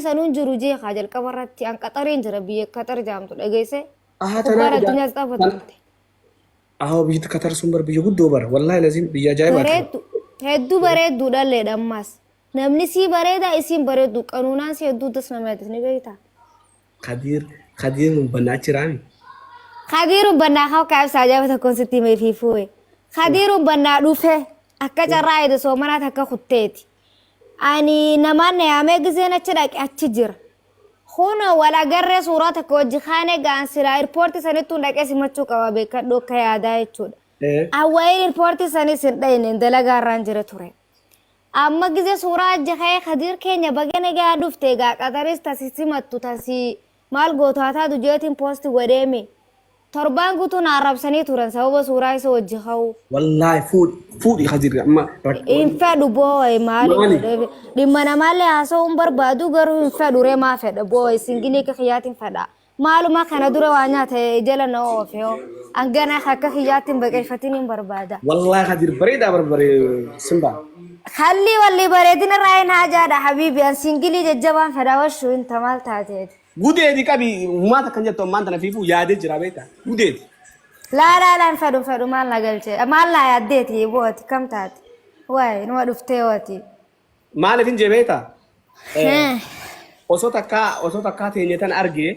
سنون جروجي خاجل كبرت أن قطرين جربية قطر جامتو لقيسة كبار تنا الدنيا استفدت أهو بيجي كتر سومبر بيجي دوبر والله لازم بيجي جايبات bareeddu hedduu bareeddu dhalleedha ammas namni sii bareeda isiin bareeddu qanuunaan si hedduu tas nama yaadis ni beektaa خدير من بنات رامي khadiiru bannaa haa kaa'ibsa ajaa'iba tokkoon sitti himee fi fuue khadiiru bannaa dhufe akka carraa eedu soomanaat akka kutteeti ani namaan na yaamee giseen achi dhaqe achi jira kun wal agarree suuraa tokko wajji kaanee ga'an silaa irpoortii sanittuu dhaqee simachuu qaba beekadhu akka yaadaa jechuudha awwaayii irpoortii sanis hin dhayne dalagaa irraan jira ture amma gisee suuraa ajji ka'ee khadiir keenya bagana gaa dhufte gaa qaxaris tasi simattu tasi maal gootaataa dujeetiin poosti godheeme torbaan guutuun arrabsanii turan sababa suuraa isa wajji ka'u والله فود خدير أما hin fedhu boo'e maali dhimma namaallee haasa'uun barbaadu garuu hin fedhu ree maa fedha boo'e singilii ka kiyyaatiin fedha maaluma kana dura waa nyaata jala na oofeyo angana akka kiyyaatiin baqeeffatiin hin barbaada والله خدير بريدة بربري سنبا خلي واللي bareedina raayin haajaadha habiibi an singilii jajjabaan fedha washuu inta maal taateeti gudeedi qabi maata kan jettu maanta na fiifu yaadee jira beektaa gudeedi laa hin fedhu maal na galchee maal na yaaddeeti booti kam taate waay numa dhuftee wati maaliif hin jebeeta osoo takkaa teenyetan argee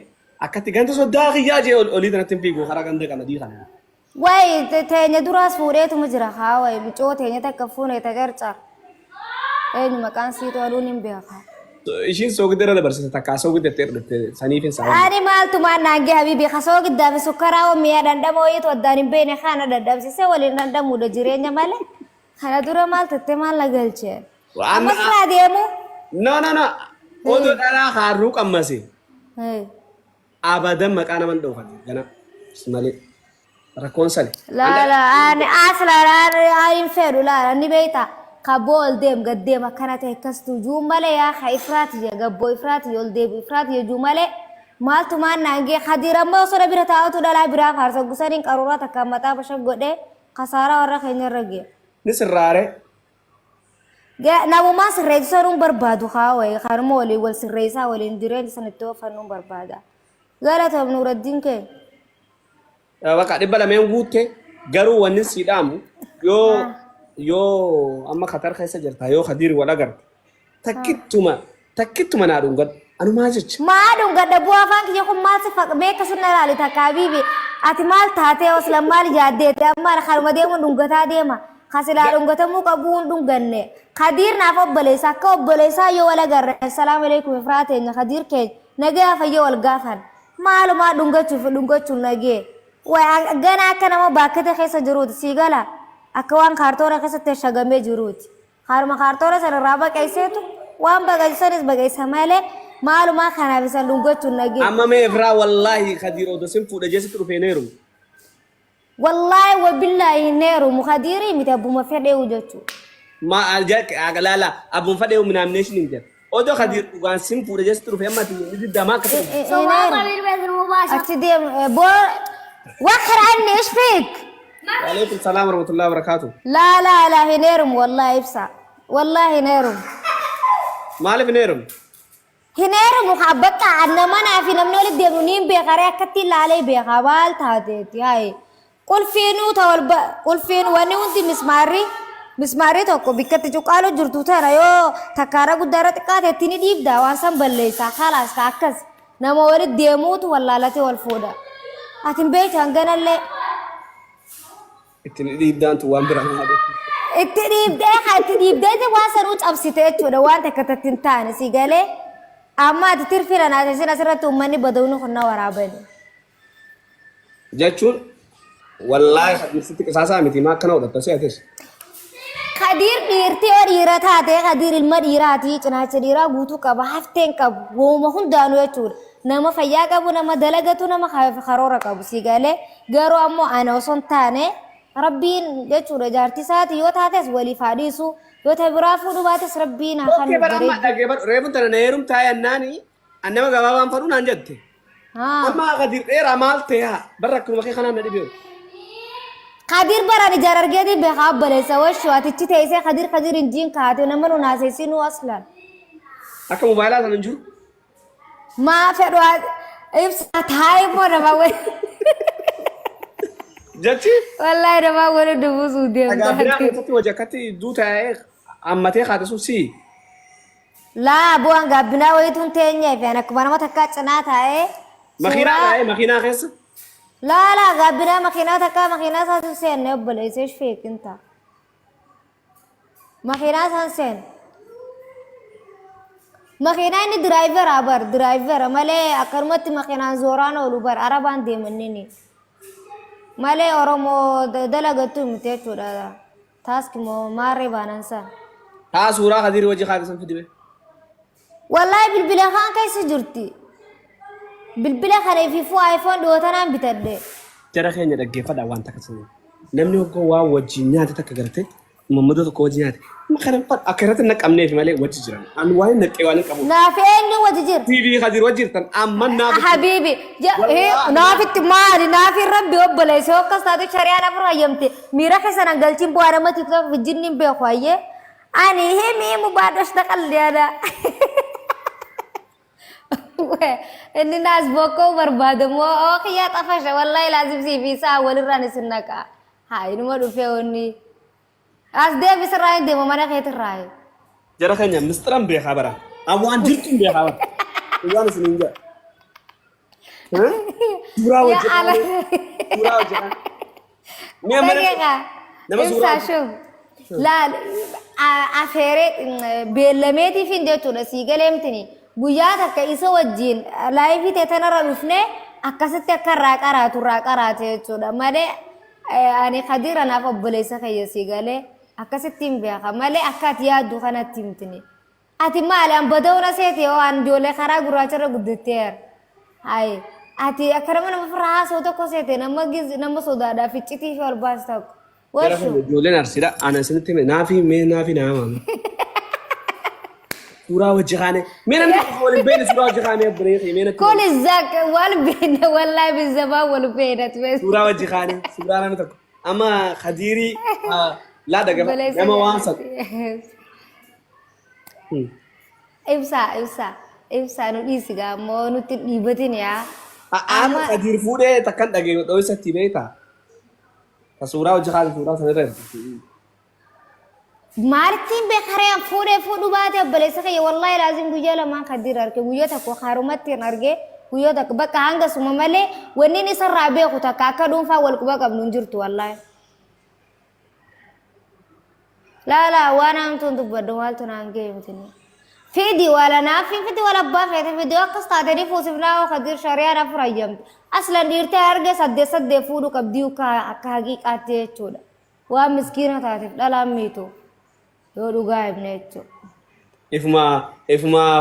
akkatti ganta soddaa kiyyaa jee olii tanatti hin fiigu karaa ganda qamadii kana waay teenya duraas fuudheetuma jira haa waay bicoo teenya takka fuune tagarcar eenyu maqaan siitu aduun hin beekaa ishiin soogiddeera dabarsite takkaa soogiddeettee dhufte saniif hin saawwan ani maaltu maan naangee habiibi ka soogiddaa fi sukkaraa mi'a dandhama wayiitu addaan hin beekne kana dadhabsisee waliin dandhamuudha jireenya malee kana dura maal tattee maal na galchee ammas naa deemu no odoo dhalaa haarruu qammase abadan maqaa naman dhoofate gana malee rakkoon sale laala ani asla hin fedhu laala ni beektaa kabol dem gaddem akkana ta'e akkas tujuu malee yaa ka ifraati je gabboo ifraati yol deebi ifraati jechuu malee maaltu maan naangee khadiir ammoo osoo bira taa'utu dhalaa biraa faarsa gusaniin qaruuraa takka mataa bashan godhee kasaaraa warra keenya irra gee ni sirraare namumaa sirreessisanuun barbaadu haa wayi kanuma waliin wal sirreessaa waliin jireenya sanitti oofannuun barbaada galatoom nuuraddiin kee bakka dhibba lameen guutte garuu wanni siidhaamu yoo amma katar keessa jirta yoo khadiir wal agarte takkittuma naa dhungad anumaa jecha maa dhungadda bu'aa afaan kiyya kun maal si beeka sinna ilaali takka habiibi ati maal taatee oslan maal jaaddeete amma kanuma deemuun dhungataa deema kasilaa dhungatamuu qabuun dhunganne khadiir naaf obboleessa akka obboleessaa yoo wal agarre assalaamu alaikum ifraateenya khadiir keenya nagee fayyee wal gaafan maalumaa dhungachuun nagee way gana akka nama bakkate keessa jiruuti sii gala akka waan kaartoora keessatti shagamee jiruuti harma kaartoora sana irraa baqeesseetu waan baqeessanis baqeessa malee maalumaa kanaaf isa dhungachuun nagee amma mee ifraa wallaahi khadiir odoo sin fuudha jeesitti dhufee neeru wallaahi wabillaahi neeru khadiirii miti abbuma fedhee jechuudha ma agalala abbuma fedhee nomination hin jedhu odoo khadiir dhugaan sin fuudha jeesitti dhufee amma ati damaa akka ta'e achi deem boo وخر عني ايش فيك؟ وعليكم السلام ورحمة الله وبركاته لا هنيرم والله يفسع والله هنيرم مالي هنيرم هنيرم وخبطت عنا ما نعرف نمنو اللي ديمونين بيخاري كتي لا علي بيخابال تاتيتي هاي قل فينو قل فينو واني وانتي مسماري توكو بيكتي جو قالو جرتو تانا يو تكارا قدارة تكاتي تيني ديب دا وانسان بليسا خلاص كاكس نما ولد ديموت واللالتي والفودا atin beektan ganalle itti dhiibdaan tu waan biraa haadha itti dhiibdee waan sanuu cabsite jechuudha waan takka tattin taane si galee amma ati tirfira naate sin asirratti uummanni badawni kunna waraabani jechuun wallaahi khadiirsitti qisaasaa miti maa akkana godhatta se'ates khadiir dhiirtii yoo dhiira taate khadiir ilma dhiiraati cinaacha dhiiraa guutuu qaba hafteen qabu wooma hundaanuu jechuudha nama fayyaa qabu nama dalagatu nama karoora qabu si galee garuu ammoo ana osoo taane rabbiin jechuudha jaartii isaati yoo taates waliif haadhiisu yoo ta'e biraa fuudhu baates rabbiin kan bareedu reefun tana na heerum taa'e annaani annama gabaabaan fadhu naan jette amma khadiir dheeraa maal ta'e barra akkuma kee kanaan na dhibee khadiir baraan ijaar argeeti beekaa obboleessa washuu atichi teessee khadiir injiin kaate nama nu naaseessinuu aslan akka mobaayilaa sana hin jiru ما في رواد إبسط هاي مرة ما وين جاتي والله أنا ما وين دبوس وديم أقابلها كتي وجكتي دوتا أمتي خاطر سي لا بوان قابنا ويتون تاني في أنا كمان ما تكات سنات هاي ماكينة خيس لا لا قابنا ماكينة تكا ماكينة سانسين نبل إيش فيك أنت ماكينة سانسين ماكينة إني درايفر عبر درايفر مالي أكرمت ماكينة زوران ولوبر عربان دي منني مالي أورمو دلقتو متيتو دا تاسك مو ماري بانانسا ها صورة خدير وجه خاطر سن فيديو والله بالبلا خان كيس جرتي بالبلا خلي في فو آيفون دوتنا بتدي ترى خيني دقي فدا وان تكسني نمني هو وا وجينات تكغرتي محمد كو وجينات ما خرم قد اكرت انك امني في مالي وجي جران ان واي نقي وان قبو نافين وجير تي في خدير وجيرتن امنا حبيبي إيه نافت ماري نافي ربي وبلا سو كستاد شريانا فريمتي ميرا كسنا غلتين بوارا ما تيك في جنين بخوايه اني هي مي مبادش تقل يا إني ناس بوكو برباد مو أوكي طفش والله لازم سي في ساعة ولراني سنكا هاي نمر فيوني أصدق بسرعة دي ماما نخيت الرأي جرى خيني مسترم بي خبره اوان جرتم بي خبر وانا سنينجا ها صورة يا وجه على صورة وجه دقيقة إنسا شوف لا أفيرت بيلميتي فين ديتو نسي قلمتني بويا تك إيسا وجين لايفي تتنا رفنه أكست راكارات يجودا مالي أنا خدير أنا فبليسا خيسي قالي أكست تيم بيها مالي أكات يادو خنا تيم تني أتي مالي أم بدونا سيتي أو أن جولي خرا غراچرا قدتير هاي أتي أكرمنا مفرها سوتو كوسيتي نما سودادا في تشتي في الباستاك جرى خيني جولين أرسيلا أنا سنتي نافي نعم صورة وجه خانة مين أنا أقول بين صورة وجه خانة بريخي مين كل الزك والبين والله بالزبا والبين تبس صورة وجه خانة صورة أنا متك أما خديري لا دقيقة لما وانسك إبسا نوديسيغا مو نتيبتين يا أنا خدير فودة تكن دقيقة دوي ستيبيتا صورة وجه خانة صورة سنة مارتين بخير فودو باتي بليس خي والله لازم بيجلا ما خدير أركي بيجا تكو خارومتين أركي بيجا تك بك هانغ سوممالي ونيني سر رابي خوتا كاكا دون فا والكبا قبل نجرت والله لا وانا أنتم تبدوال تنانجي متني فيدي ولا نافي فيدي ولا بافي فيديو كستادري فوسفنا وخدير شريعة فريم أصلا ديرتي أرجع سد فودو كبديو كهاجيك أتيه تودا ومسكينة تعرف لا ميتو يودو غايب نيتو إفما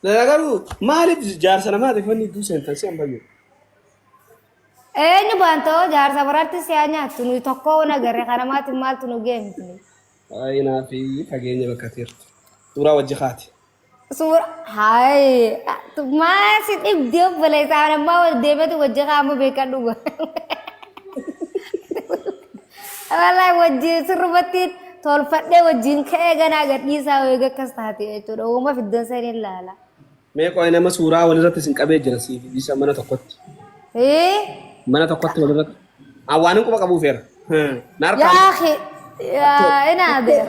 لا قالوا ما أعرف جار سنة ما تفني دو سنتين أم بيو نبانتو جار سبرارتي سيانيا تنو يتوقعو نغير خانا ما تمال تنو جيم تنو أنا في فاجيني بكثير صورة وجه خاتي صورة هاي ما سيد إبديو بلاي سانا ما وديبت وجه خامو بيكا دوغا والله وجه سربتين تول فدي وجين كأجنا قد يسا ويجا كستاتي أيتو ده وما في الدنسين لا ما يكون أنا مسؤول ولا تسين كبير جلسي في ديسا منا تقط إيه منا تقط ولا أوانكم بقى أبو فير يا أخي يا أنا أدير